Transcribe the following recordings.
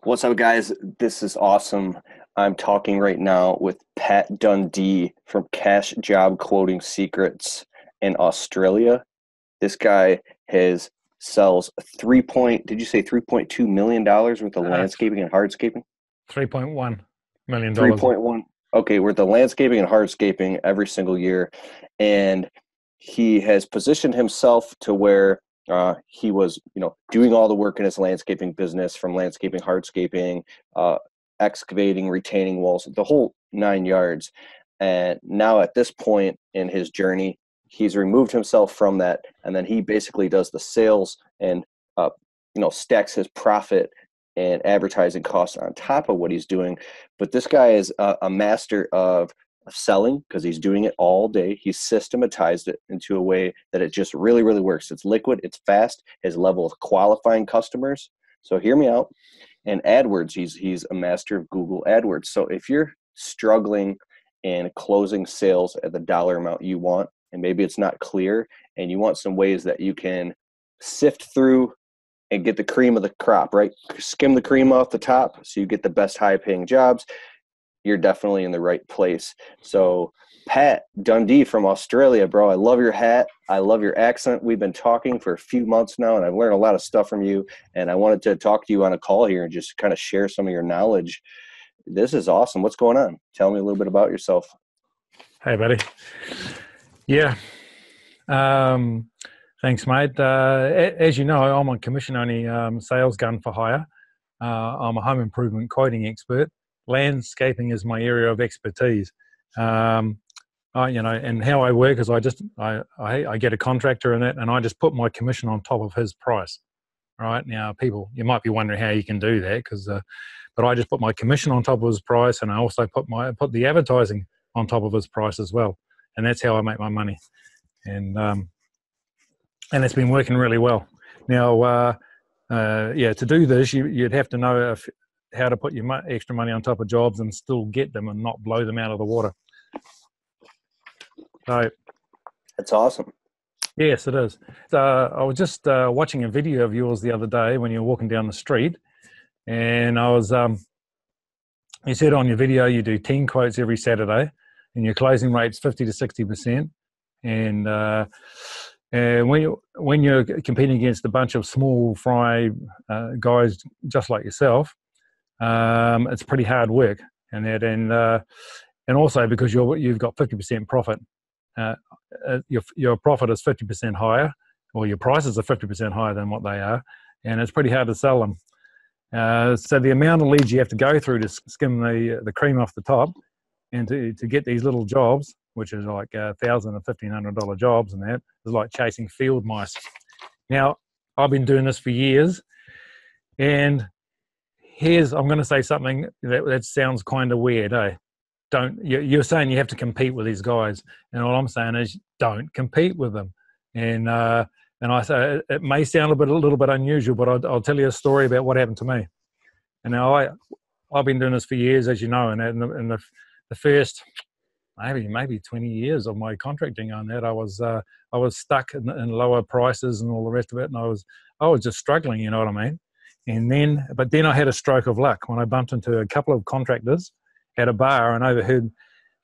What's up, guys? This is awesome. I'm talking right now with Pat Dundee from Cash Job Quoting Secrets in Australia. This guy has sells did you say $3.2 million worth of Uh, landscaping and hardscaping? $3.1 million. 3.1. Okay, worth of landscaping and hardscaping every single year. And he has positioned himself to where he was, doing all the work in his landscaping business, from landscaping, hardscaping, uh, excavating, retaining walls, the whole 9 yards. And now at this point in his journey, he's removed himself from that, and then he basically does the sales and stacks his profit and advertising costs on top of what he's doing. But this guy is a master of selling because he's doing it all day. He's systematized it into a way that it just really, really works. It's liquid, it's fast, his level of qualifying customers. So hear me out. And AdWords, he's a master of Google AdWords. So if you're struggling in closing sales at the dollar amount you want, and maybe it's not clear, and you want some ways that you can sift through and get the cream of the crop, right? Skim the cream off the top so you get the best high paying jobs, you're definitely in the right place. So Pat Dundee from Australia, bro, I love your hat. I love your accent. We've been talking for a few months now, and I've learned a lot of stuff from you. And I wanted to talk to you on a call here and just kind of share some of your knowledge. This is awesome. What's going on? Tell me a little bit about yourself. Hey, buddy. Yeah. Thanks, mate. As you know, I'm on commission-only sales gun for hire. I'm a home improvement quoting expert. Landscaping is my area of expertise. And how I work is I get a contractor in it, and I just put my commission on top of his price. Right now, people, you might be wondering how you can do that, but I just put my commission on top of his price, and I also put the advertising on top of his price as well, and that's how I make my money. And it's been working really well. Now, to do this, you'd have to know how to put your extra money on top of jobs and still get them and not blow them out of the water. So, that's awesome. Yes, it is. I was just watching a video of yours the other day when you were walking down the street, and you said on your video you do 10 quotes every Saturday, and your closing rate's 50 to 60%. And when you're competing against a bunch of small fry guys just like yourself, it's pretty hard work, and also because you've got 50% profit. Your profit is 50% higher, or your prices are 50% higher than what they are, and it's pretty hard to sell them. So the amount of leads you have to go through to skim the cream off the top, and to get these little jobs, which is like $1,000 and $1,500 jobs, and that is like chasing field mice. Now, I've been doing this for years, and I'm going to say something that sounds kind of weird, eh? You're saying you have to compete with these guys, and all I'm saying is don't compete with them. And I say it may sound a little bit unusual, but I'll tell you a story about what happened to me. And now I've been doing this for years, as you know, and in the first maybe 20 years of my contracting on that, I was stuck in lower prices and all the rest of it, and I was just struggling, you know what I mean? But then I had a stroke of luck when I bumped into a couple of contractors at a bar and overheard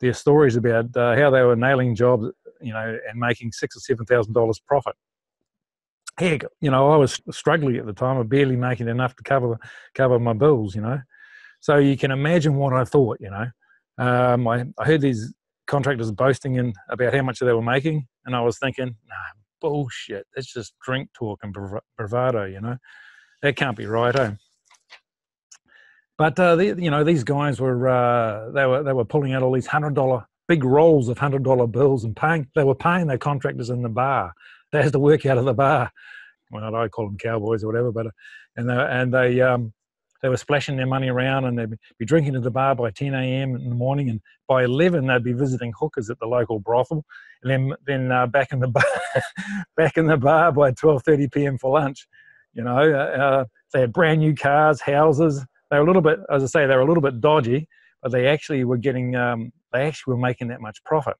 their stories about how they were nailing jobs, and making $6,000 or $7,000 profit. Heck, I was struggling at the time. I was barely making enough to cover my bills, So you can imagine what I thought, I heard these contractors boasting about how much they were making, and I was thinking, nah, bullshit. That's just drink talk and bravado, That can't be right, eh? But these guys were they were pulling out all these big rolls of $100 bills and they were paying their contractors in the bar. They had to work out of the bar. Well, I call them cowboys or whatever, but they were splashing their money around, and they'd be drinking at the bar by 10 a.m. in the morning, and by 11 they'd be visiting hookers at the local brothel, and then back in the bar back in the bar by 12:30 p.m. for lunch. They had brand new cars, houses. They were a little bit, as I say, they were a little bit dodgy, but they actually were making that much profit.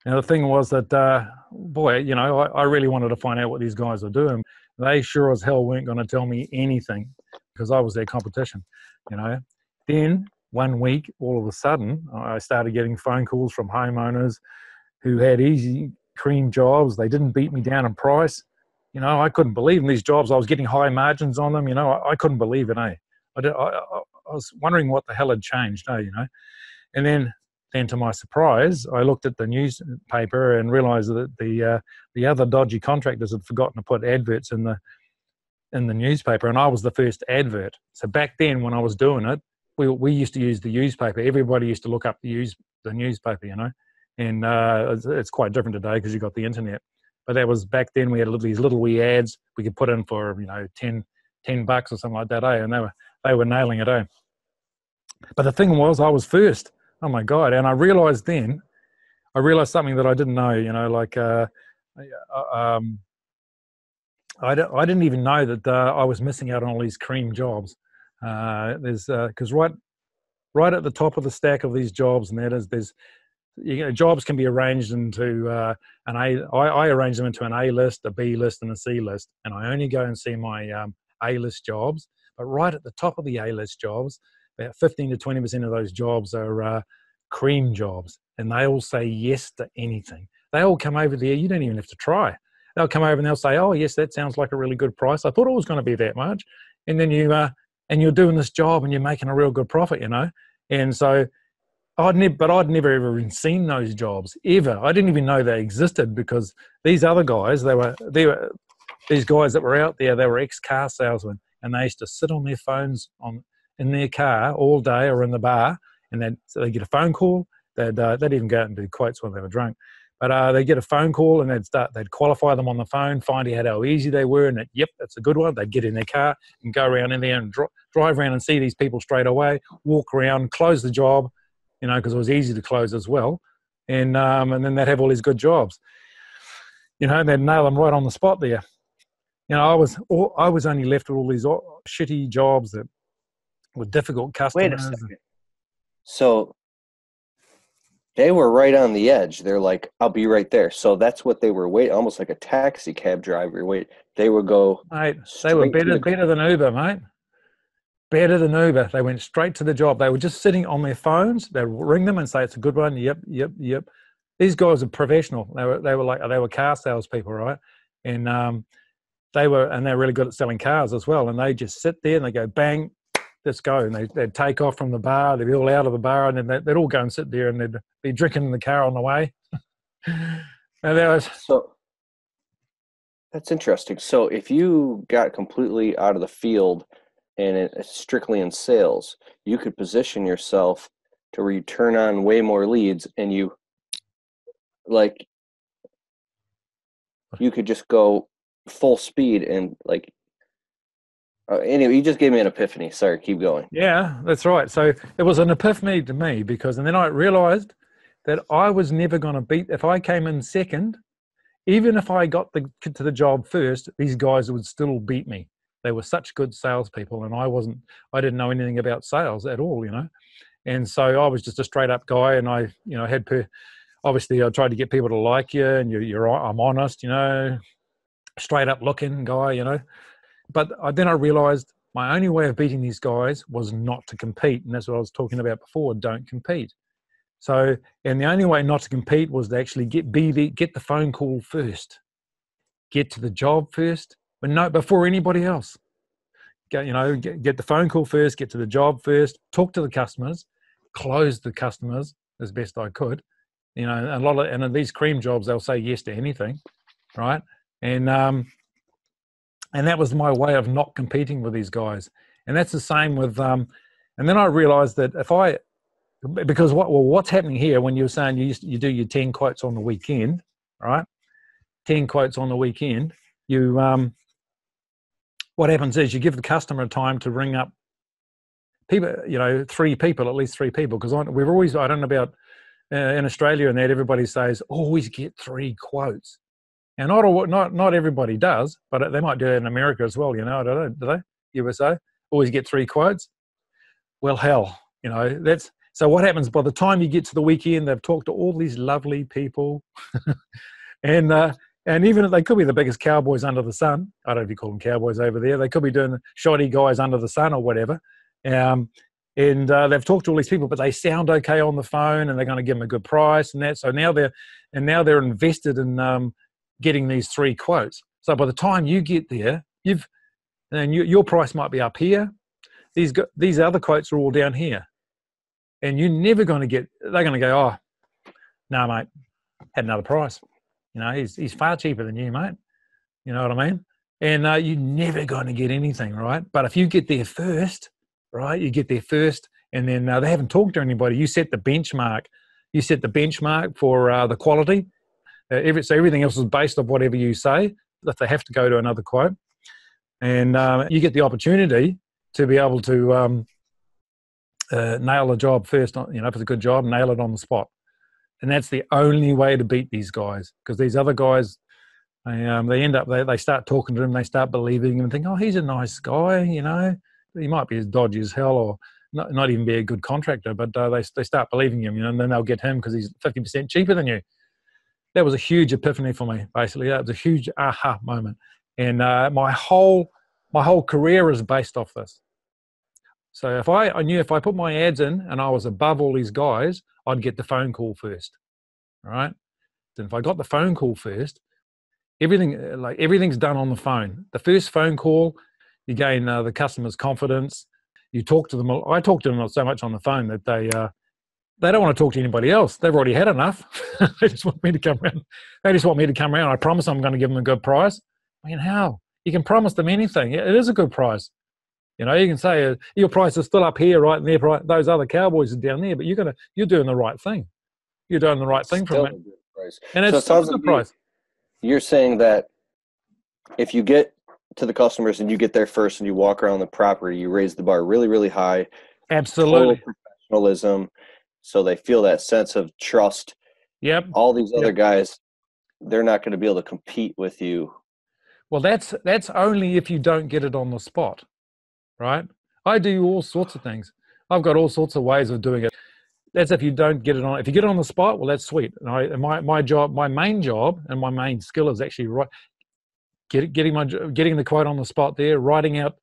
Now, the thing was that, I really wanted to find out what these guys were doing. They sure as hell weren't going to tell me anything. because I was their competition, you know. Then one week, all of a sudden, I started getting phone calls from homeowners who had easy cream jobs. They didn't beat me down in price. You know, I couldn't believe in these jobs. I was getting high margins on them. You know, I couldn't believe it, eh? I was wondering what the hell had changed, eh, you know. And then to my surprise, I looked at the newspaper and realized that the other dodgy contractors had forgotten to put adverts in the newspaper, and I was the first advert. So back then, when I was doing it, we used to use the newspaper. Everybody used to look up the newspaper, you know. And it's quite different today because you've got the internet. But that was back then. We had these little wee ads we could put in for, you know, $10 or something like that, eh? And they were nailing it, eh? But the thing was, I was first. Oh my God! And I realized something that I didn't know. You know, like I didn't even know that I was missing out on all these cream jobs. Because right at the top of the stack of these jobs, and there's you know, jobs can be arranged into an A. I arrange them into an A list, a B list, and a C list, and I only go and see my A list jobs. But right at the top of the A list jobs, about 15 to 20% of those jobs are cream jobs, and they all say yes to anything. They all come over there. You don't even have to try. They'll come over and they'll say, "Oh yes, that sounds like a really good price. I thought it was going to be that much," and then you're doing this job and you're making a real good profit, you know. And so I'd never ever even seen those jobs ever. I didn't even know they existed, because these other guys, these guys that were out there, they were ex-car salesmen, and they used to sit on their phones in their car all day or in the bar, and they'd get a phone call. They'd even go out and do quotes when they were drunk. But they'd get a phone call, and they'd qualify them on the phone, find out how easy they were, and yep, that's a good one. They'd get in their car and go around in there and drive around and see these people straight away, walk around, close the job, you know, because it was easy to close as well. And then they'd have all these good jobs, you know, and they'd nail them right on the spot there. You know, I was only left with all these shitty jobs that were difficult customers. Wait a second. So they were right on the edge. They're like, "I'll be right there." So that's what they were waiting, almost like a taxi cab driver. They would go. Mate, they were better than Uber, mate. Better than Uber. They went straight to the job. They were just sitting on their phones. They'd ring them and say, "It's a good one." Yep. These guys are professional. They were car salespeople, right? And they're really good at selling cars as well. And they just sit there and they go, bang, let's go. And they'd take off from the bar. They'd be all out of the bar, and then they'd all go and sit there, and they'd be drinking in the car on the way. So that's interesting. So if you got completely out of the field and it's strictly in sales, you could position yourself to where you turn on way more leads, and you could just go full speed and anyway, you just gave me an epiphany. Sorry, keep going. Yeah, that's right. So it was an epiphany to me, and then I realized that I was never going to beat, if I came in second, even if I got to the job first, these guys would still beat me. They were such good salespeople, and I didn't know anything about sales at all, you know. And so I was just a straight up guy, and I obviously I tried to get people to like you, and I'm honest, you know, straight up looking guy, you know. But then I realized my only way of beating these guys was not to compete. And that's what I was talking about before. Don't compete. So, and the only way not to compete was to actually get the phone call first, get to the job first, but before anybody else. Get the phone call first, get to the job first, talk to the customers, close the customers as best I could. You know, and in these cream jobs, they'll say yes to anything, right? And that was my way of not competing with these guys. And that's the same with, and then I realized that because what's happening here, when you were saying you do your 10 quotes on the weekend, right? 10 quotes on the weekend, what happens is you give the customer time to ring up people, you know, at least three people. Because I don't know about in Australia and that, everybody says, always get 3 quotes. And not everybody does, but they might do it in America as well, you know, I don't know, do they? USA? Always get 3 quotes? Well, hell, you know, so what happens by the time you get to the weekend, they've talked to all these lovely people and And even if they could be the biggest cowboys under the sun, I don't know if you call them cowboys over there, they could be doing shoddy guys under the sun or whatever. And they've talked to all these people, but they sound okay on the phone, and they're going to give them a good price and that. So now they're invested in getting these 3 quotes. So by the time you get there, your price might be up here. These other quotes are all down here, and you're never going to get. They're going to go, oh, no, mate, had another price. He's far cheaper than you, mate. You know what I mean? And you're never going to get anything, right? But if you get there first, right, you get there first, and then they haven't talked to anybody. You set the benchmark. You set the benchmark for the quality. So everything else is based on whatever you say, that they have to go to another quote. And you get the opportunity to be able to nail the job first. If it's a good job, nail it on the spot. And that's the only way to beat these guys, because these other guys, they start talking to him, they start believing him and think, oh, he's a nice guy, he might be as dodgy as hell, or not even be a good contractor, but they start believing him, and then they'll get him because he's 50% cheaper than you. That was a huge epiphany for me, basically. That was a huge aha moment. And my whole career is based off this. So if I knew if I put my ads in and I was above all these guys, I'd get the phone call first, right? Then if I got the phone call first, everything's done on the phone. The first phone call, you gain the customer's confidence. You talk to them. I talk to them so much on the phone that they don't want to talk to anybody else. They've already had enough. They just want me to come around. They just want me to come around. I promise I'm going to give them a good price. I mean, how? You can promise them anything. It is a good price. You can say your price is still up here, right? And their price, those other cowboys are down there, but you're doing the right thing. You're doing the right thing from it. And it's still a good price. You're saying that if you get to the customers and you get there first and you walk around the property, you raise the bar really, really high. Absolutely. Total professionalism. So they feel that sense of trust. Yep. All these other guys, they're not going to be able to compete with you. Well, that's only if you don't get it on the spot, right? I do all sorts of things. I've got all sorts of ways of doing it. That's if you don't get it on. If you get it on the spot, well, that's sweet. And my job, my main job, and my main skill is actually getting the quote on the spot there, writing out.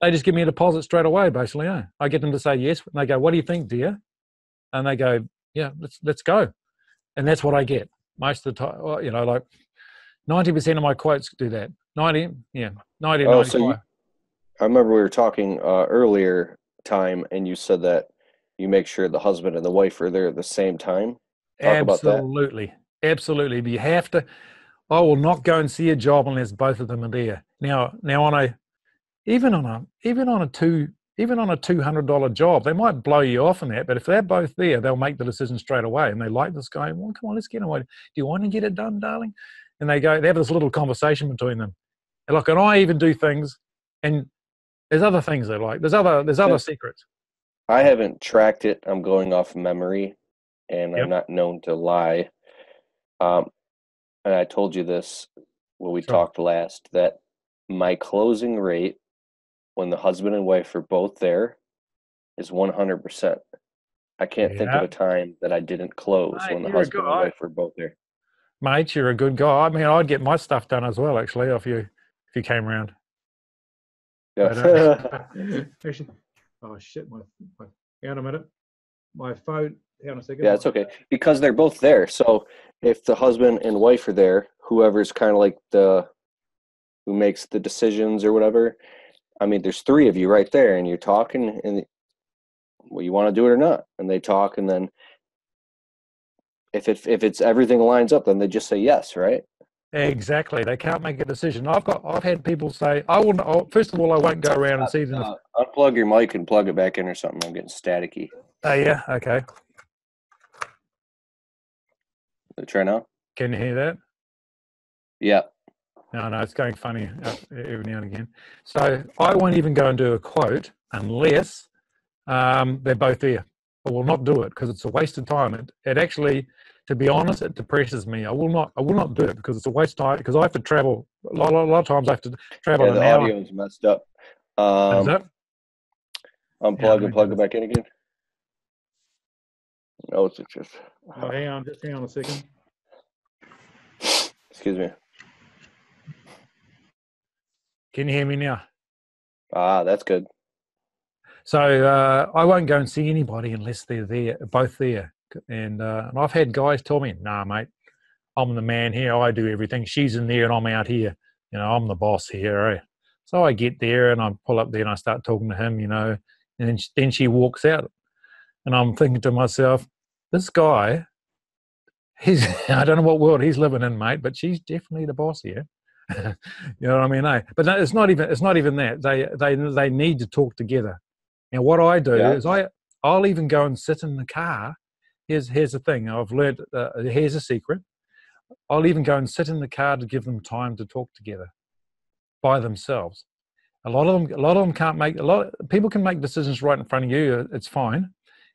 They just give me a deposit straight away, basically. I get them to say yes, and they go, "What do you think, dear?" And they go, "Yeah, let's go." And that's what I get most of the time. Like 90% of my quotes do that. 90, 95. So I remember we were talking earlier time, and you said that you make sure the husband and the wife are there at the same time. Talk about that. Absolutely. But you have to. I will not go and see a job unless both of them are there. Now even on a $200 job, they might blow you off on that, but if they're both there, they'll make the decision straight away. And they like this guy. Well, come on, let's get him. Do you want to get it done, darling? And they have this little conversation between them. And look, and I even do things, and there's other things they like. There's other secrets. I haven't tracked it. I'm going off memory, and I'm not known to lie. And I told you this when we talked last, that my closing rate when the husband and wife are both there is 100%. I can't think of a time that I didn't close when the husband and wife were both there. Mate, you're a good guy. I mean, I'd get my stuff done as well, actually, if you came around. Yeah. Actually, oh shit! Hang on a minute. My phone. Hang on a second. Yeah, it's okay because they're both there. So if the husband and wife are there, whoever's kind of like who makes the decisions or whatever. I mean, there's 3 of you right there, and you're talking, and well, you want to do it or not, and they talk, and then if it's everything lines up, then they just say yes, right? Exactly. They can't make a decision. I've had people say, first of all, I won't go around and see them. Unplug your mic and plug it back in or something. I'm getting staticky. Oh yeah, okay. Try now. Can you hear that? Yeah. No, it's going funny every now and again. So I won't even go and do a quote unless they're both there. I will not do it because it's a waste of time. It actually, to be honest, it depresses me. I will not do it because it's a waste of time because I have to travel. A lot of times I have to travel an hour. The audio is messed up. Is that? Unplug and plug it back in again. No, it's just. Oh, hang on a second. Excuse me. Can you hear me now? Ah, that's good. So I won't go and see anybody unless they're there, both there. And I've had guys tell me, "Nah, mate, I'm the man here. I do everything. She's in there and I'm out here. You know, I'm the boss here." Eh? So I get there and I pull up there and I start talking to him, you know, and then she walks out. And I'm thinking to myself, this guy, he's I don't know what world he's living in, mate, but she's definitely the boss here. You know what I mean? Eh? But no, it's not even that. They need to talk together. Now what I do Yeah. is I'll even go and sit in the car. Here's the thing. I've learned. Here's a secret. I'll even go and sit in the car to give them time to talk together by themselves. A lot of them can't make. People can make decisions right in front of you. It's fine.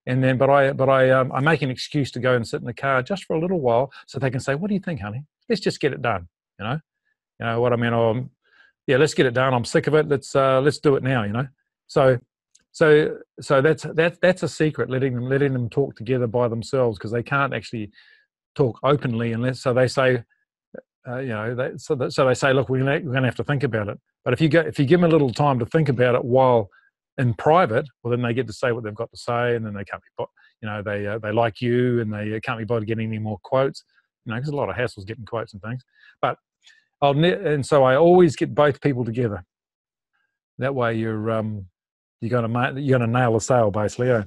And then, but I make an excuse to go and sit in the car just for a little while, so they can say, "What do you think, honey? Let's just get it done." You know what I mean? Yeah, let's get it done. I'm sick of it. Let's do it now. You know. So that's a secret. Letting them talk together by themselves, because they can't actually talk openly unless. So they say, you know, so they say, "Look, we're going to have to think about it." But if you give them a little time to think about it while in private, well, then they get to say what they've got to say, and then they can't be, you know, they like you, and they can't be bothered getting any more quotes, you know, because a lot of hassles getting quotes and things. But and so I always get both people together. That way, you're gonna nail a sale, basically. Yeah.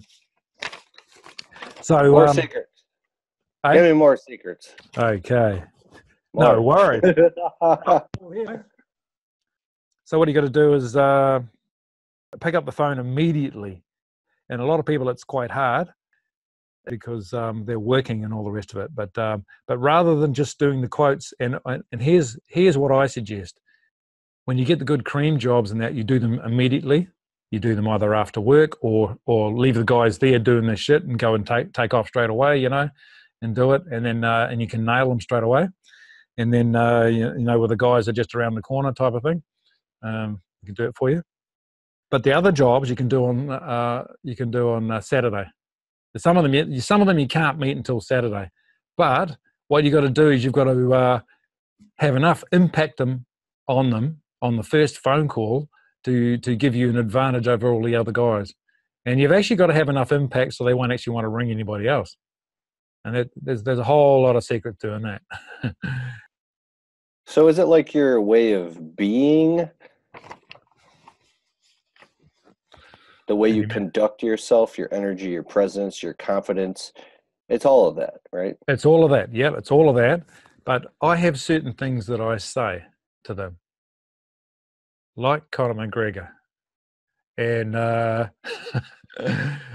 So More secrets. eh? Give me more secrets. Okay. More. No worries. So what you got to do is pick up the phone immediately, and a lot of people it's quite hard because they're working and all the rest of it. But rather than just doing the quotes, and here's what I suggest: when you get the good cream jobs and that, you do them immediately. You do them either after work or leave the guys there doing their shit and go and take off straight away, you know, and do it, and then and you can nail them straight away. And then you know, where the guys are just around the corner type of thing, we can do it for you. But the other jobs you can do on Saturday. Some of them you can't meet until Saturday. But what you got to do is you've got to have enough impact on them on the first phone call to give you an advantage over all the other guys. And you've actually got to have enough impact so they won't actually want to ring anybody else. And there's a whole lot of secret doing that. So is it like your way of being? The way you conduct yourself, your energy, your presence, your confidence. It's all of that, right? It's all of that. Yeah, it's all of that. But I have certain things that I say to them, like Conor McGregor. And,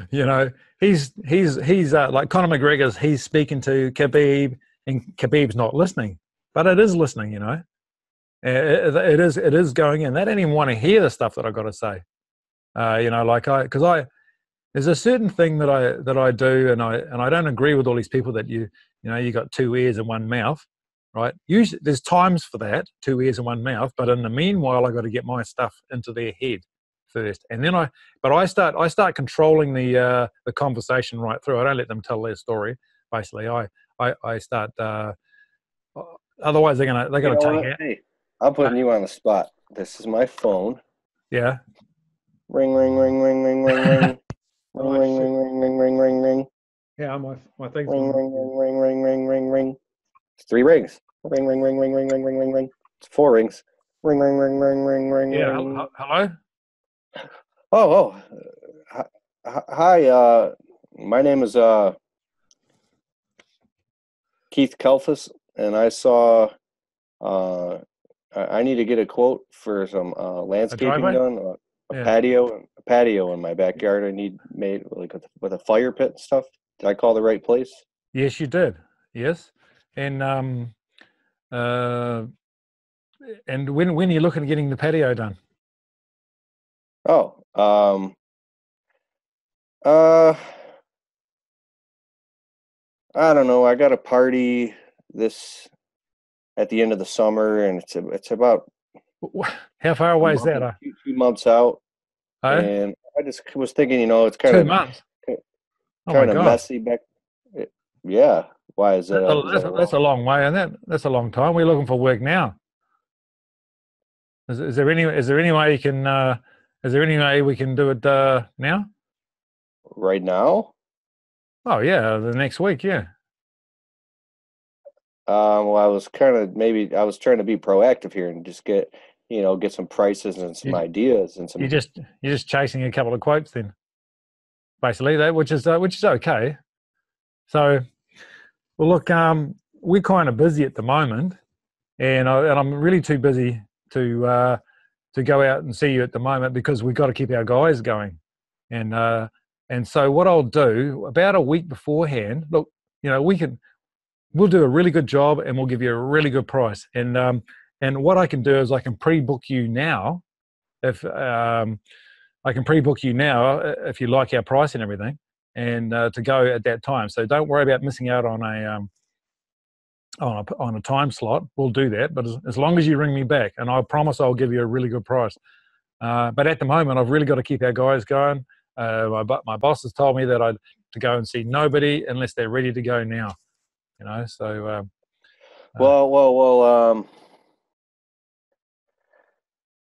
you know, he's like Conor McGregor's, he's speaking to Khabib, and Khabib's not listening. But it is listening, you know. It is going in. They don't even want to hear the stuff that I've got to say. You know, like there's a certain thing that I do, and I don't agree with all these people that you know you got two ears and one mouth, right? Usually there's times for that, two ears and one mouth, but in the meanwhile I got to get my stuff into their head first, and then I start controlling the conversation right through. I don't let them tell their story. Basically, I start. Otherwise, they're gonna take it. Hey, I'm putting you on the spot. This is my phone. Yeah. Ring, ring, ring, ring, ring, ring, ring. Ring, ring, ring, ring, ring, ring, ring, ring. Yeah, my thing's ring, ring, ring, ring, ring, ring, ring, ring. It's 3 rings. Ring, ring, ring, ring, ring, ring, ring, ring, ring. It's 4 rings. Ring, ring, ring, ring, ring, ring, yeah. ring. Hello. Oh. Hi. My name is Keith Kalfas, and I saw. I need to get a quote for some landscaping done. A patio in my backyard. I need made like with a fire pit and stuff. Did I call the right place? Yes, you did. Yes, and when are you looking at getting the patio done? Oh, I don't know. I got a party at the end of the summer, and it's about how far away is that? 2 months out. Oh? And I just was thinking, you know, it's kind 2 of months. kind of messy back. Yeah, Why is that? That's a long way, and that's a long time. We're looking for work now. Is there any way you can is there any way we can do it now? Right now? Oh yeah, the next week, yeah. Well, I was trying to be proactive here and just get some prices and some You, ideas and some. you're just chasing a couple of quotes then, basically, that which is okay. So, well, look, we're kind of busy at the moment, and I'm really too busy to go out and see you at the moment because we've got to keep our guys going, and so what I'll do about a week beforehand, look, we'll do a really good job and we'll give you a really good price, and what I can do is I can pre-book you now if if you like our price and everything, and to go at that time. So don't worry about missing out on a time slot. We'll do that, but as long as you ring me back, and I promise I'll give you a really good price. But at the moment, I've really got to keep our guys going. My boss has told me that I'd to go and see nobody unless they're ready to go now. So. Well.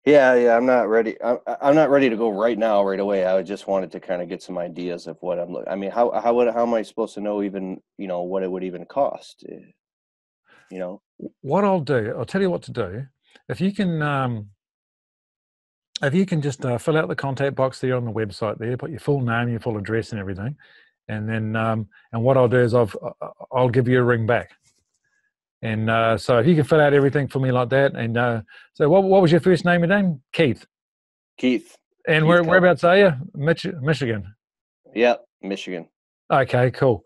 Yeah. I'm not ready. I'm not ready to go right now, right away. I just wanted to kind of get some ideas of what I'm looking. I mean, how am I supposed to know even what it would even cost? What I'll do, I'll tell you what to do. If you can just fill out the contact box there on the website there, put your full name, your full address, and everything, and then and what I'll do is I'll give you a ring back. And so if you can fill out everything for me like that, and so what was your first name again? Keith. Keith. And Keith whereabouts are you? Michigan. Yep, Michigan. Okay, cool.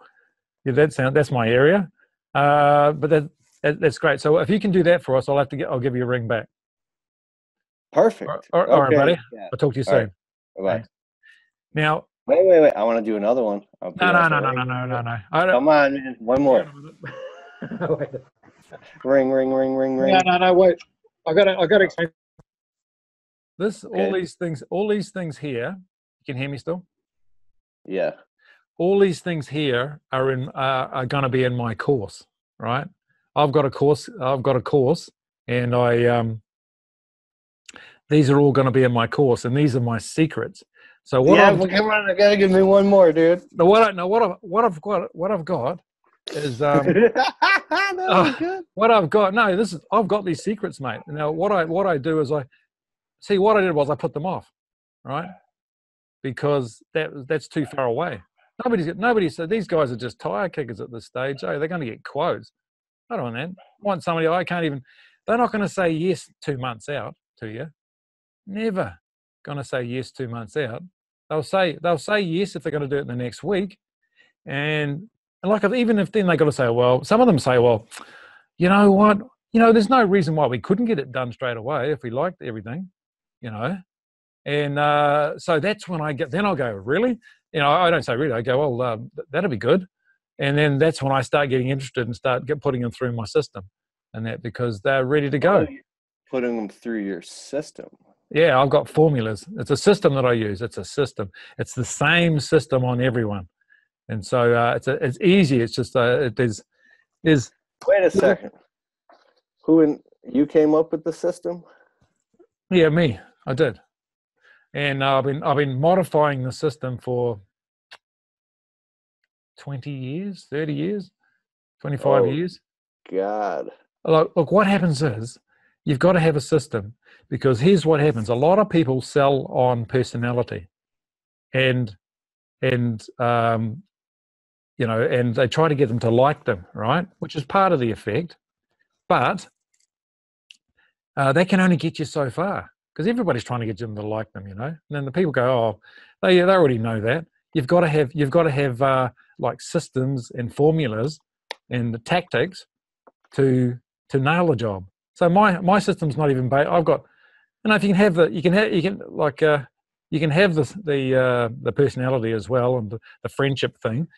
Yeah, that's my area. But that's great. So if you can do that for us, I'll give you a ring back. Perfect. All right, buddy. Yeah. I'll talk to you soon. Right. Bye. Now. Wait. I want to do another one. No. Come on, man. One more. Ring. No. Wait. I got to explain. All these things here. You can hear me still? Yeah. All these things here are going to be in my course, right? I've got a course, and these are all going to be in my course, and these are my secrets. So what? Yeah, come on, I gotta give me one more, dude. What I've got is what I've got. No, I've got these secrets, mate. Now what I do is what I did was I put them off, right? Because that's too far away. Nobody said these guys are just tire kickers at this stage. Oh, they're going to get quotes. I don't want that. I want somebody I can't even. They're not going to say yes 2 months out to you. Never going to say yes 2 months out. They'll say yes if they're going to do it in the next week, and like even if then they got to say, well, some of them say, well, you know what, there's no reason why we couldn't get it done straight away if we liked everything, and so that's when I'll go, really, I don't say really, I go, well, that'll be good, and then that's when I start getting interested and start putting them through my system, and that because they're ready to go. Putting them through your system. Yeah, I've got formulas. It's a system that I use. It's a system. It's the same system on everyone, and so it's easy. It's just there's. Wait a second. You came up with the system? Yeah, me. I did, and I've been modifying the system for 20 years, 30 years, 25 years. God. Look, what happens is you've got to have a system. Because here's what happens: a lot of people sell on personality, and they try to get them to like them, right? Which is part of the effect, but that can only get you so far because everybody's trying to get them to like them, And then the people go, oh, they already know that. You've got to have like systems and formulas and the tactics to nail a job. So my system's not even based. I've got. If you can have you can have the personality as well and the friendship thing,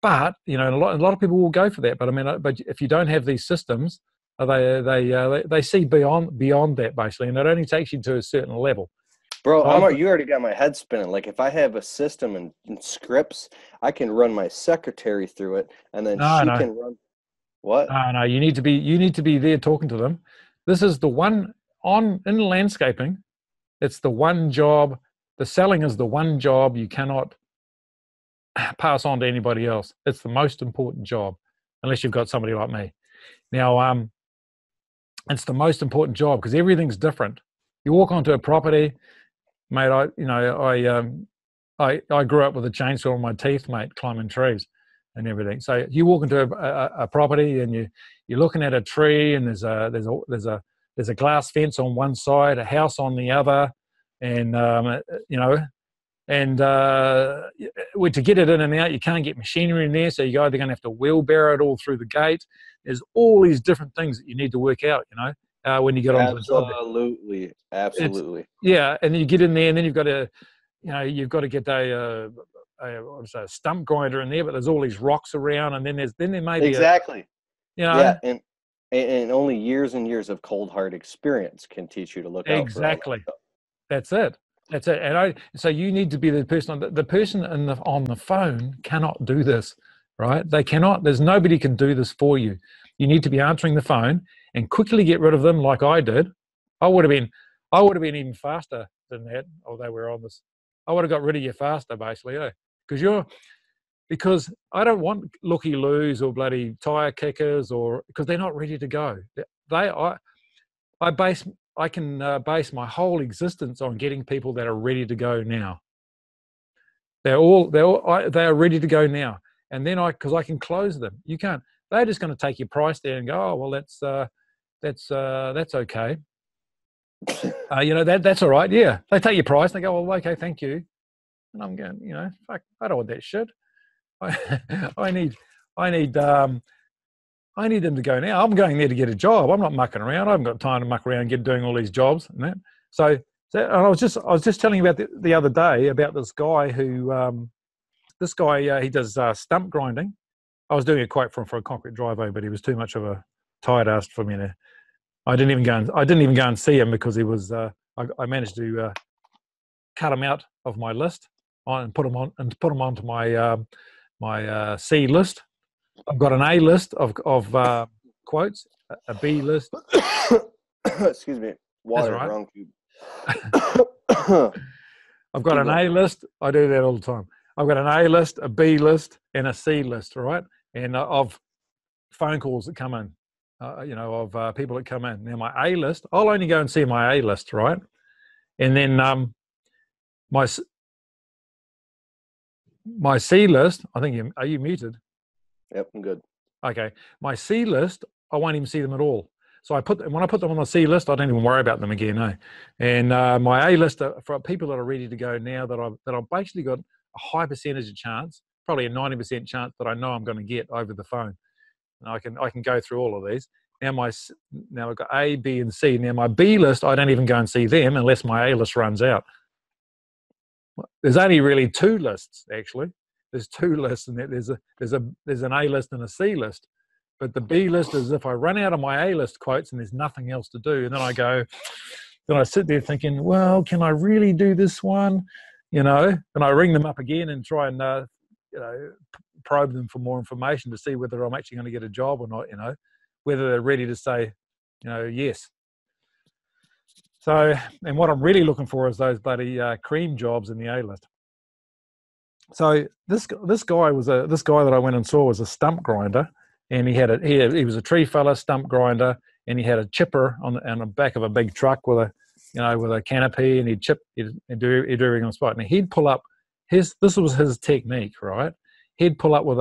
but a lot of people will go for that. But but if you don't have these systems, they see beyond that basically, and it only takes you to a certain level. Bro, you already got my head spinning. Like if I have a system and scripts, I can run my secretary through it, and then she can run. What? No, you need to be there talking to them. This is the one in landscaping. It's the one job. The selling is the one job you cannot pass on to anybody else. It's the most important job, unless you've got somebody like me. Now, it's the most important job because everything's different. You walk onto a property, mate. I grew up with a chainsaw in my teeth, mate, climbing trees and everything. So you walk into a property and you're looking at a tree, and there's a glass fence on one side, a house on the other, and and to get it in and out, you can't get machinery in there, so you're either going to have to wheelbarrow it all through the gate. There's all these different things that you need to work out, when you get onto the job. Absolutely. Yeah, and then you get in there, and then you've got to, get a stump grinder in there, but there's all these rocks around, and then there may be exactly. Yeah, and only years and years of cold hard experience can teach you to look out for all that stuff. That's it. And so you need to be the person on the phone cannot do this, right? They cannot. There's nobody can do this for you. You need to be answering the phone and quickly get rid of them, like I did. I would have been even faster than that, although we're on this. I would have got rid of you faster, basically, because I don't want looky-loos or bloody tire kickers, because they're not ready to go. I can base my whole existence on getting people that are ready to go now. They are ready to go now, and then because I can close them. You can't. They're just going to take your price there and go, oh well, that's okay. That's all right. Yeah, they take your price. And they go, well, okay, thank you. And I'm going, fuck, I don't want that shit. I need them to go now. I'm going there to get a job. I'm not mucking around. I haven't got time to muck around doing all these jobs and that. So and I was just telling you about the other day about this guy who he does stump grinding. I was doing a quote for a concrete driveway, but he was too much of a tired ass for me to. I didn't even go and see him because he was. I managed to cut him out of my list and put him onto my C list. I've got an A list of quotes, a B list. Excuse me. Water, right. Wrong cube. I've got an A list. I do that all the time. I've got an A list, a B list, and a C list, right? And of phone calls that come in, of people that come in. Now, my A list, I'll only go and see my A list, right? And then my C list, I think, are you muted? Yep, I'm good. Okay. My C list, I won't even see them at all. So when I put them on the C list, I don't even worry about them again, no. And my A list are for people that are ready to go now that I've basically got a high percentage of chance, probably a 90% chance that I know I'm going to get over the phone. And I can go through all of these. Now I've got A, B, and C. Now my B list, I don't even go and see them unless my A list runs out. There's only really two lists actually. There's two lists, and there's an A list and a C list. But the B list is if I run out of my A list quotes and there's nothing else to do, and then I sit there thinking, well, can I really do this one? And I ring them up again and try and probe them for more information to see whether I'm actually going to get a job or not. Whether they're ready to say, yes. So, and what I'm really looking for is those bloody cream jobs in the A list. So this guy that I went and saw was a stump grinder, and he was a tree fella, stump grinder, and he had a chipper on the back of a big truck with a canopy, and he'd do everything on the spot. And he'd pull up this was his technique, right? He'd pull up with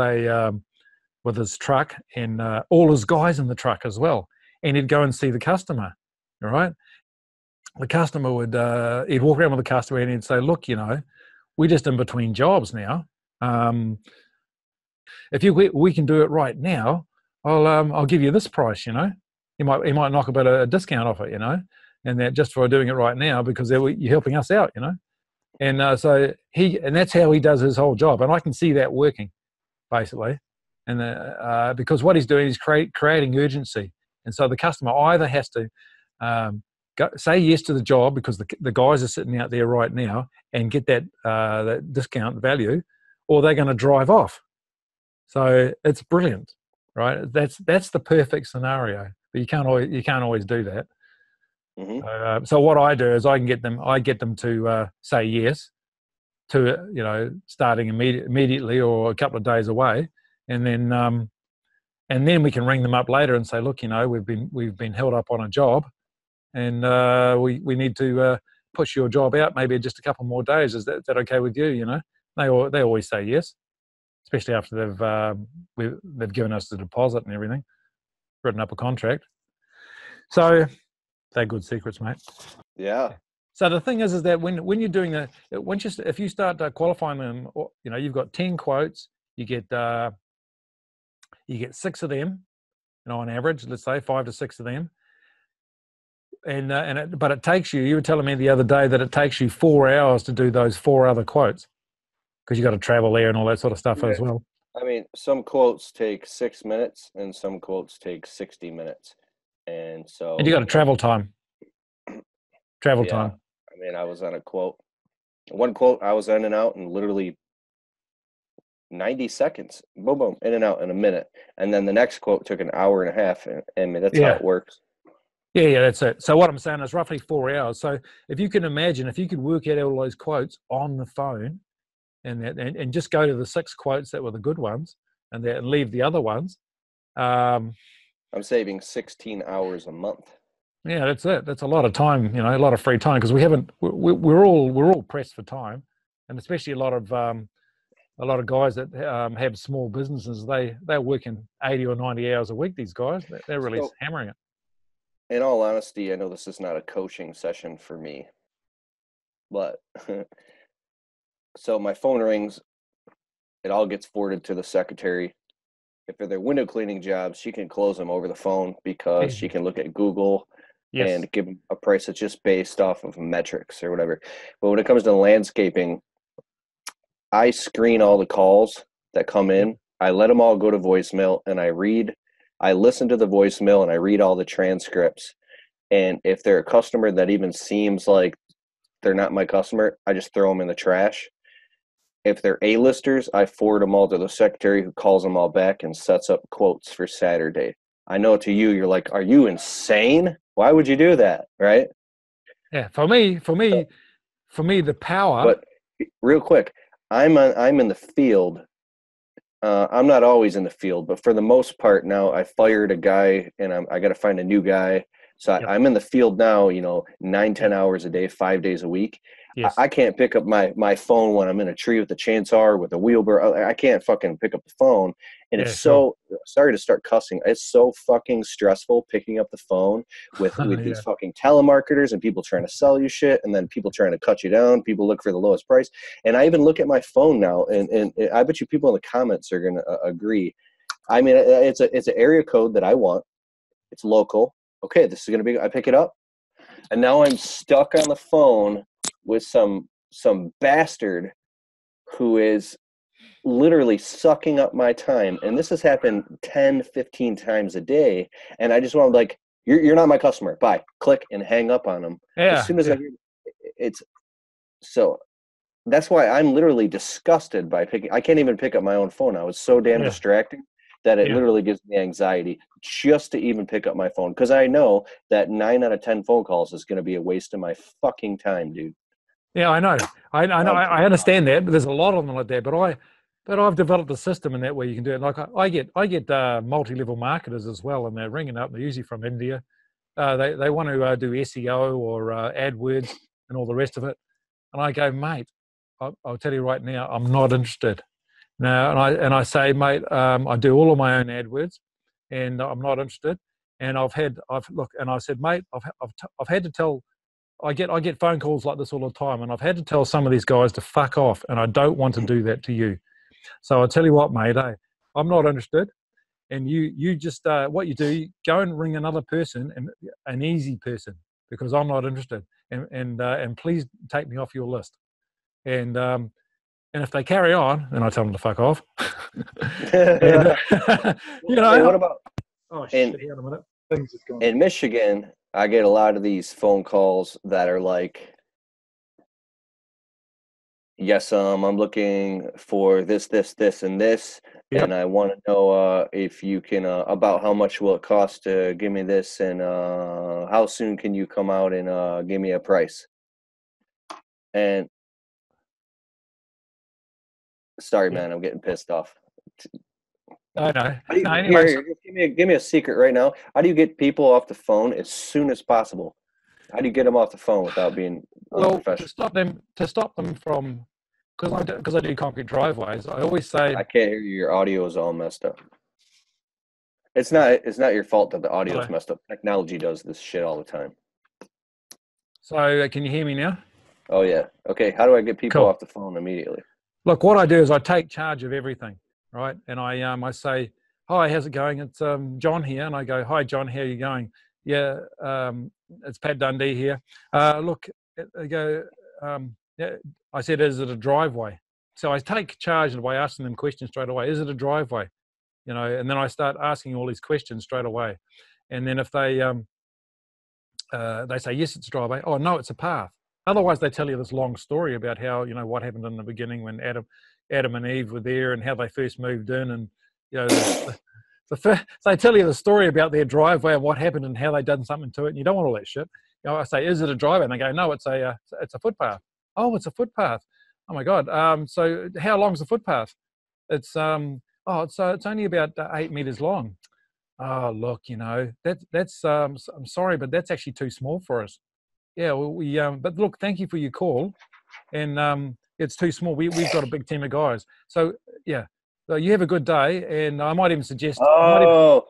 his truck and all his guys in the truck as well, and he'd go and see the customer, all right? The customer he'd walk around with the customer and he'd say, look, we're just in between jobs now. If we can do it right now, I'll give you this price. He might knock a bit of a discount off it, and that just for doing it right now because you're helping us out, And so and that's how he does his whole job, and I can see that working, basically. And because what he's doing is creating urgency, and so the customer either has to say yes to the job because the guys are sitting out there right now and get that discount value, or they're going to drive off. So it's brilliant. right? That's the perfect scenario, but you can't always do that. So what I do is I get them to say yes to starting immediately or a couple of days away, and then we can ring them up later and say, look, we've been held up on a job, and we need to push your job out maybe just a couple more days. Is that okay with you? They always say yes, especially after they've given us the deposit and everything, written up a contract. So they're good secrets, mate. Yeah. So the thing is that when you're doing if you start qualifying them, you've got 10 quotes, you get 6 of them, on average, let's say 5 to 6 of them, but it takes you. You were telling me the other day that it takes you 4 hours to do those 4 other quotes because you got to travel there and all that sort of stuff as well. I mean, some quotes take 6 minutes and some quotes take 60 minutes, and you got a travel time. Time. I mean, I was on one quote I was in and out in literally 90 seconds. Boom, boom, in and out in a minute. And then the next quote took an hour and a half. And I mean, that's how it works. Yeah, that's it. So what I'm saying is roughly 4 hours. So if you can imagine, if you could work out all those quotes on the phone and just go to the 6 quotes that were the good ones and leave the other ones. I'm saving 16 hours a month. Yeah, that's it. That's a lot of time, a lot of free time, because we're all pressed for time, and especially a lot of guys that have small businesses. They're working 80 or 90 hours a week. These guys, they're really hammering it. In all honesty, I know this is not a coaching session for me, but so my phone rings. It all gets forwarded to the secretary. If they're window cleaning jobs, she can close them over the phone because she can look at Google. Yes. And give them a price that's just based off of metrics or whatever. But when it comes to landscaping, I screen all the calls that come in. I let them all go to voicemail, and I listen to the voicemail, and I read all the transcripts. And if they're a customer that even seems like they're not my customer, I just throw them in the trash. If they're A-listers, I forward them all to the secretary, who calls them all back and sets up quotes for Saturday. I know to you, you're like, are you insane? Why would you do that, right? Yeah, for me, the power. But real quick, I'm in the field. I'm not always in the field, but for the most part now, I fired a guy, and I got to find a new guy. So I'm in the field now, 9-10 hours a day, 5 days a week. Yes. I can't pick up my phone when I'm in a tree with a chainsaw or with a wheelbarrow. I can't fucking pick up the phone. And it's sorry to start cussing. It's so fucking stressful picking up the phone with these fucking telemarketers and people trying to sell you shit, and then people trying to cut you down. People look for the lowest price. And I even look at my phone now, and I bet you people in the comments are going to agree. I mean, it's an area code that I want. It's local. Okay, this is going to be, I pick it up, and now I'm stuck on the phone with some bastard who is literally sucking up my time. And this has happened 10, 15 times a day. And I just want to you're not my customer. Bye. Click and hang up on them. As soon as I hear it's so that's why I'm literally disgusted by I can't even pick up my own phone now. It's so damn distracting that it literally gives me anxiety just to even pick up my phone. Because I know that 9 out of 10 phone calls is going to be a waste of my fucking time, dude. Yeah, I know. I know. I understand that, but there's a lot of them like that. But I've developed a system in that where you can do it. Like I get multi-level marketers as well, and they're ringing up. They're usually from India. They want to do SEO or AdWords and all the rest of it. And I go, mate, I'll tell you right now, I'm not interested. Now, and I say, mate, I do all of my own AdWords, and I'm not interested. And I said, mate, I've had to tell. I get phone calls like this all the time, and I've had to tell some of these guys to fuck off, and I don't want to do that to you. So I tell you what, mate, I'm not interested. And you just what you do, you go and ring another person, and an easy person, because I'm not interested. And please take me off your list. And if they carry on, then I tell them to fuck off. And, hey, what about? Oh shit! Hang on a minute. Things just going. In Michigan, I get a lot of these phone calls that are like, yes, I'm looking for this, and this. Yep. and I want to know if you can about how much will it cost to give me this, and how soon can you come out and give me a price? And sorry, Yeah. man, I'm getting pissed off. I know. How do No, you, anyway, here, just give me a secret right now. How do you get people off the phone as soon as possible? How do you get them off the phone without being well, unprofessional? to stop them from, because I do concrete driveways, I always say, I can't hear you. Your audio is all messed up. It's not your fault that the audio is hello. messed up. Technology does this shit all the time. So can you hear me now? Oh yeah. Okay. How do I get people Cool. off the phone immediately? Look, what I do is I take charge of everything, right? And I say, "Hi, how's it going? It's John here." And I go, "Hi, John, how are you going?" Yeah, it's Pat Dundee here. Look, I go, yeah. I said, "Is it a driveway?" So I take charge by asking them questions straight away. Is it a driveway? You know, and then I start asking all these questions straight away. And then if they say yes, it's a driveway. Oh no, it's a path. Otherwise, they tell you this long story about how, you know, what happened in the beginning when Adam and Eve were there and how they first moved in, and you know so they tell you the story about their driveway and what happened and how they done something to it. And you don't want all that shit. You know, I say, is it a driveway? And they go, no, it's a footpath. Oh, it's a footpath. Oh my god. So how long's the footpath? It's it's only about 8 meters long. Oh, look, you know, that's I'm sorry, but that's actually too small for us. Yeah, well, but look, thank you for your call, and it's too small. We've got a big team of guys, so yeah. So you have a good day, and I might even suggest, Oh,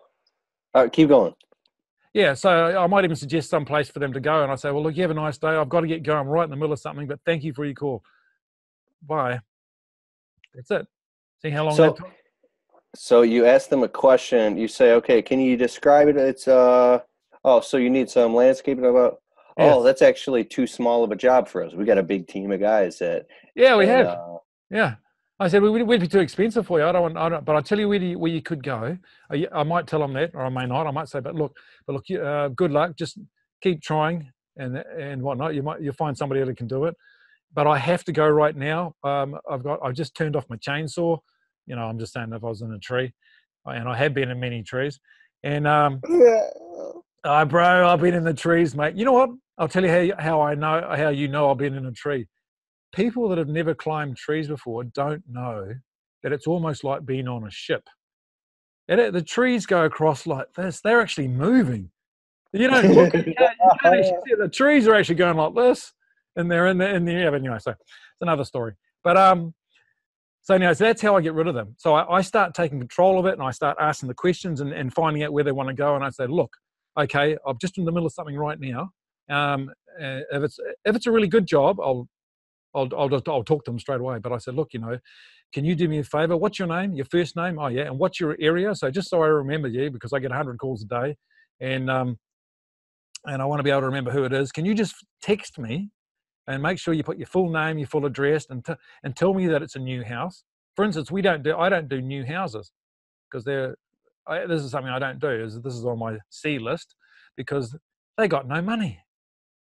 all right, keep going. yeah. So I might even suggest some place for them to go, and I say, well, look, you have a nice day. I've got to get going. I'm right in the middle of something, but thank you for your call. Bye. That's it. See how long that So, took? so you ask them a question. You say, okay, can you describe it? It's oh, so you need some landscaping about. Oh, Yes. that's actually too small of a job for us. We got a big team of guys that, Yeah, we and have. Yeah. I said, we'd be too expensive for you. But I'll tell you where you could go. I might tell them that, or I may not. I might say, but look, good luck. Just keep trying and whatnot. You'll find somebody that can do it. But I have to go right now. I've just turned off my chainsaw. You know, I'm just saying if I was in a tree, and I have been in many trees. And bro, I've been in the trees, mate. You know what? I'll tell you how I know how you know I've been in a tree. People that have never climbed trees before don't know that it's almost like being on a ship. The trees go across like this. They're actually moving. You don't look at you can't actually see it. The trees are actually going like this, and they're in the air. But anyway, so it's another story. But so anyway, so that's how I get rid of them. So I start taking control of it, and I start asking the questions and finding out where they want to go. And I say, look, okay, I'm just in the middle of something right now. If it's a really good job, I'll talk to them straight away. But I said, look, you know, can you do me a favor? What's your name? Your first name? Oh yeah, and what's your area? So just so I remember you, because I get 100 calls a day, and I want to be able to remember who it is. Can you just text me and make sure you put your full name, your full address, and tell me that it's a new house. For instance, I don't do new houses because this is something I don't do. This is on my C list because they got no money.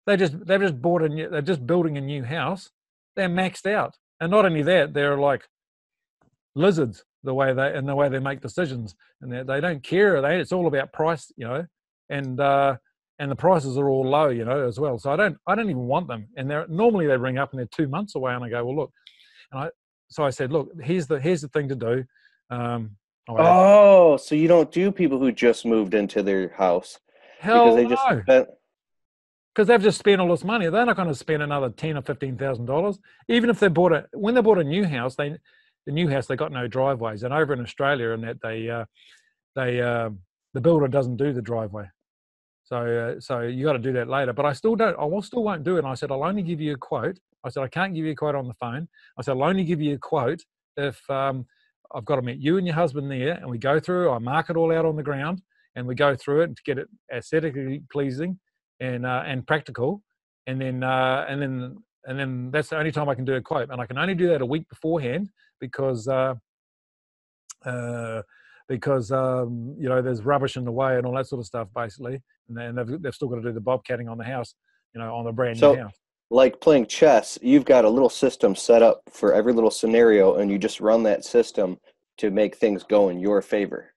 They're just building a new house. They're maxed out, and not only that, they're like lizards the way they make decisions, and they don't care. It's all about price, you know, and and the prices are all low, you know, as well. So I don't even want them. And normally they ring up and they're 2 months away, and I go, well, look, so I said, look, here's the thing to do. Oh, so you don't do people who just moved into their house because Hell they just no, spent. because they've just spent all this money. They're not going to spend another $10,000 or $15,000, even if when they bought a new house. The new house, they got no driveways, and over in Australia, and that the builder doesn't do the driveway. So you got to do that later. But I still won't do it. And I said, I'll only give you a quote. I said, I can't give you a quote on the phone. I said, I'll only give you a quote if I've got to meet you and your husband there, and we go through. I mark it all out on the ground, and we go through it to get it aesthetically pleasing and practical. And then that's the only time I can do a quote, and I can only do that a week beforehand because you know, there's rubbish in the way and all that sort of stuff, basically, and they've still got to do the bobcatting on the house, you know, on the brand new So, house. like playing chess, you've got a little system set up for every little scenario, and you just run that system to make things go in your favor.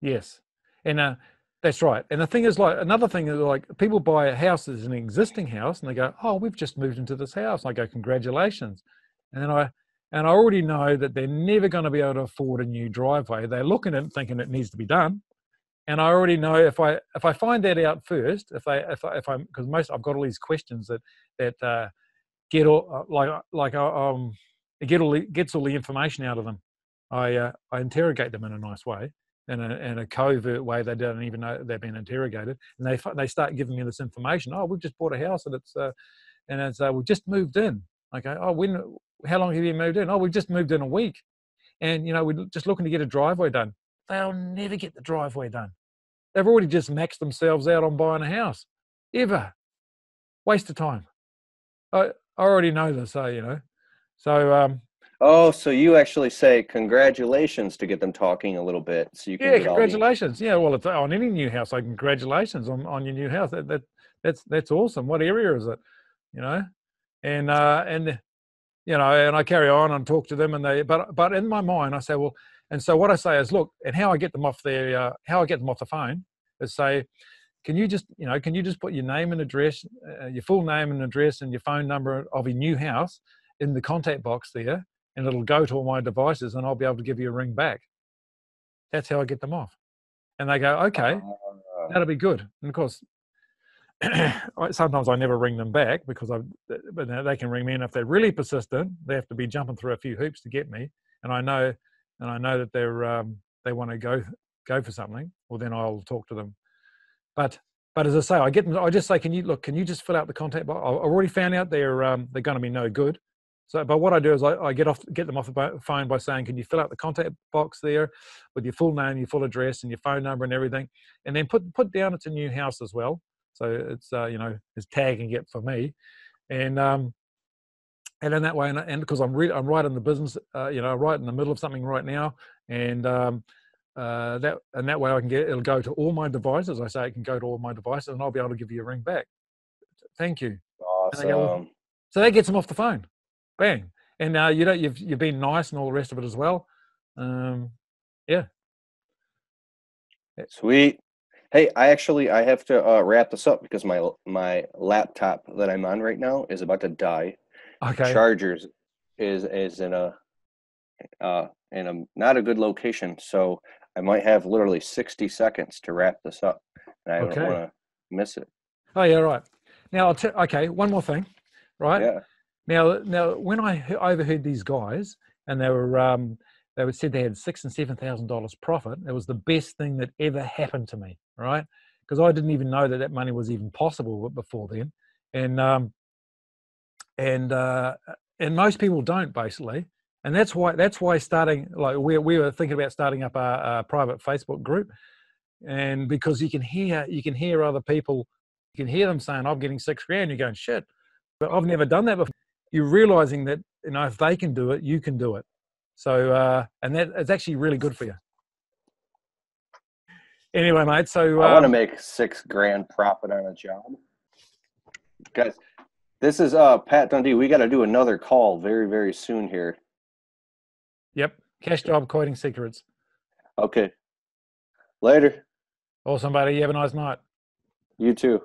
Yes, and that's right. And the thing is, like, another thing is, like, people buy a house as an existing house, and they go, "Oh, we've just moved into this house." And I go, "Congratulations!" And then I already know that they're never going to be able to afford a new driveway. They're looking at it thinking it needs to be done, and I already know if I find that out first, if I'm because I've got all these questions that get all gets all the information out of them. I interrogate them in a nice way, in a covert way. They don't even know they're being interrogated, and they start giving me this information. Oh, we've just bought a house, and it's we've just moved in. Okay. Oh, how long have you moved in? Oh, we've just moved in a week, and we're just looking to get a driveway done. They'll never get the driveway done. They've already just maxed themselves out on buying a house. Ever. Waste of time. I already know this, so Oh, so you actually say congratulations to get them talking a little bit, so you can yeah, get all the. congratulations. Yeah, well, it's on any new house. Like, congratulations on your new house. That's awesome. What area is it? And and I carry on and talk to them, and but in my mind I say, well, and so what I say is, look, and how I get them off the phone is say, can you just put your name and address, your full name and address, and your phone number of your new house in the contact box there, and it'll go to all my devices, and I'll be able to give you a ring back. That's how I get them off. And they go, okay, that'll be good. And of course, sometimes I never ring them back but they can ring me, and if they're really persistent, they have to be jumping through a few hoops to get me. And I know that they want to go for something. Well, then I'll talk to them. But as I say, I get them. I just say, can you just fill out the contact box? I've already found out they're going to be no good. So, but what I do is I get them off the phone by saying, can you fill out the contact box there with your full name, your full address, and your phone number and everything, and then put down it's a new house as well. So it's it's tagging it for me, and in that way, and because I'm right in the business, right in the middle of something right now, and that way I can it'll go to all my devices. I say it can go to all my devices, and I'll be able to give you a ring back. Thank you. Awesome. So that gets them off the phone. Bang. And you've been nice and all the rest of it as well. Yeah. Sweet. Hey, I have to wrap this up because my laptop that I'm on right now is about to die. Okay. Chargers is in a not a good location, so I might have literally 60 seconds to wrap this up, and I don't want to miss it. Oh yeah, right. Now okay, one more thing, right? Yeah. Now when I overheard these guys, and they said they had $6,000 and $7,000 profit, it was the best thing that ever happened to me, right? Because I didn't even know that money was even possible before then, and most people don't, basically. And that's why starting, like, we were thinking about starting up a private Facebook group, and because you can hear other people, you can hear them saying, I'm getting $6,000, you're going, shit, but I've never done that before. You're realizing that, if they can do it, you can do it. So and that it's actually really good for you. Anyway, mate, so I want to make $6,000 profit on a job. Guys, this is Pat Dundee. We got to do another call very, very soon here. Yep. Cash job quoting secrets. Okay. Later. Awesome, buddy. You have a nice night. You too.